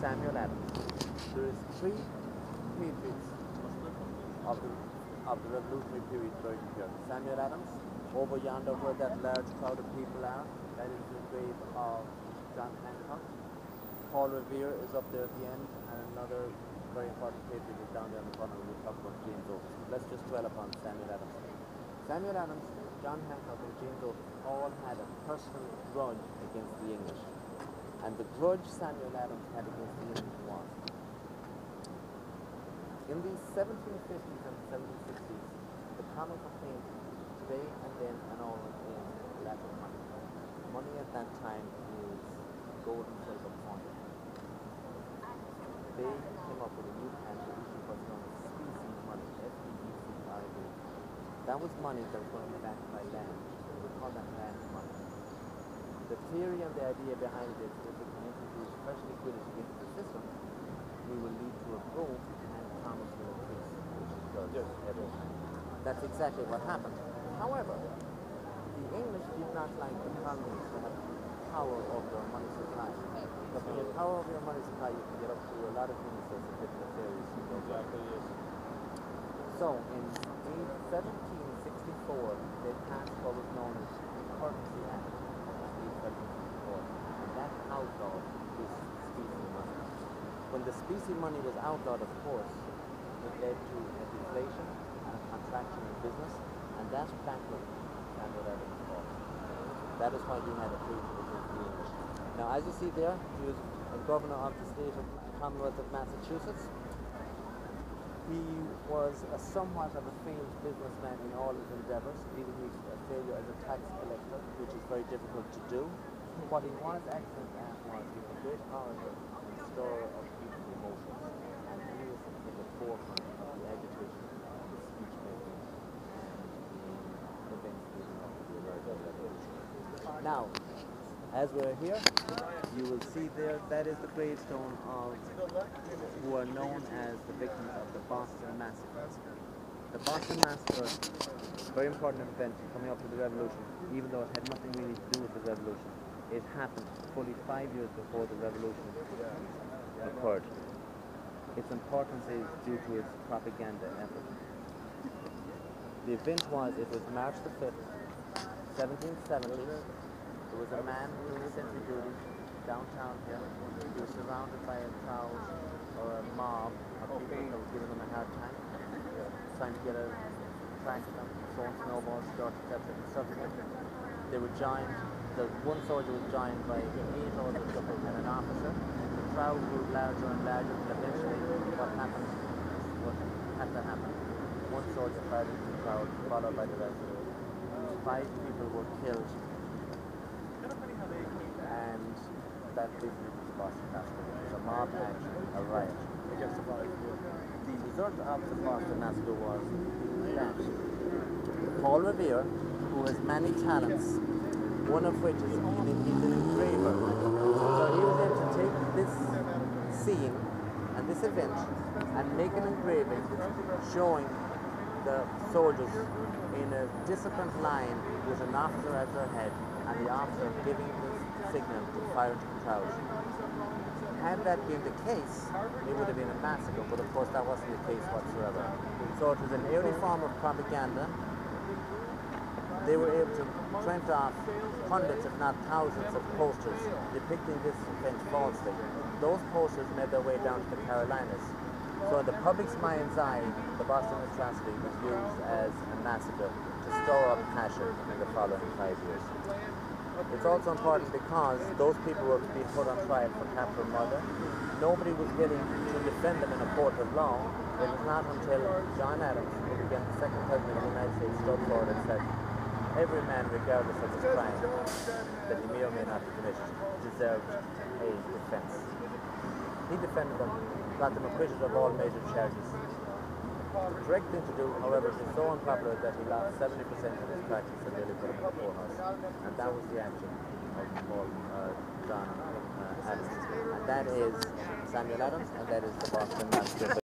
Samuel Adams. There is three patriots of the revolutionary period buried here. Samuel Adams, over yonder where that large crowd of people are, that is the grave of John Hancock. Paul Revere is up there at the end, and another very important patriot is down there in the corner when we talk about James Otis. Let's just dwell upon Samuel Adams. Samuel Adams, John Hancock, and James Otis all had a personal grudge against the English. And the grudge Samuel Adams had against the English was, in the 1750s and 1760s, the common complaint today and then and always is lack of money. Money at that time is gold and silver coin. They came up with a new plan to issue what's known as specie money, S-P-E-C-I-E. That was money that was going to be backed by land. We call that land money. The theory and the idea behind it is that if we can introduce fresh liquidity into the system, we will lead to a growth and commerce will increase, which it does every time. That's exactly what happened. However, the English did not like the colonies to have power over their money supply. Because when you have power over your money supply, you can get up to a lot of things that's a bit nefarious. So, in 1764, they passed what was known as the Courtesy Act of 1764, and that outlawed this specie money. When the specie money was outlawed, of course, it led to a deflation and a contraction in business, and that backward Samuel Adams fought. That is why he had a hatred against the English. Now, as you see there, he was a governor of the state of Commonwealth of Massachusetts. He was somewhat of a famed businessman in all his endeavors, leading his failure as a tax collector, which is very difficult to do. What he was excellent at was he was a great orator and storer of people's emotions, and he was in the forefront of the agitation of the speech making in events leading up to the American Revolution. Now, as we're here, you will see there, that is the gravestone of who are known as the victims of the Boston Massacre. The Boston Massacre, a very important event coming up to the Revolution, even though it had nothing really to do with the Revolution. It happened fully 5 years before the Revolution occurred. Its importance is due to its propaganda effort. The event was, it was March the 5th, 1770. There was a man doing sentry duty downtown here. He was surrounded by a crowd or a mob of people that were giving him a hard time, trying to get a track of them, throwing snowballs, dirt, etc. insulting him. They were joined, the one soldier was joined by 8 others and an officer. The crowd grew larger and larger, and eventually what happened, what had to happen, one soldier fired into the crowd, followed by the rest. 5 people were killed, and that basically was the Boston Massacre. It was a mob action, a riot. The result of the Boston Massacre was that Paul Revere, who has many talents, one of which is he's an engraver. So he was able to take this scene and this event and make an engraving showing the soldiers in a disciplined line with an officer at their head and the officer giving the signal to fire into the crowd. Had that been the case, it would have been a massacre, but of course that wasn't the case whatsoever. So it was an early form of propaganda. They were able to print off hundreds, if not thousands, of posters depicting this event falsely. Those posters made their way down to the Carolinas. So in the public's mind's eye, the Boston atrocity was used as a massacre to store up passion in the following 5 years. It's also important because those people were being put on trial for capital murder. Nobody was willing to defend them in a court of law. It was not until John Adams, who became the second president of the United States, stood forward and said, every man, regardless of his crime, that he may or may not have committed, deserved a defense. He defended them, got them acquitted of all major charges. The correct thing to do, however, is so unpopular that he lost 70% of his practice and nearly put him in the poorhouse. And that was the action of John Adams. And that is Samuel Adams, and that is the Boston Massacre.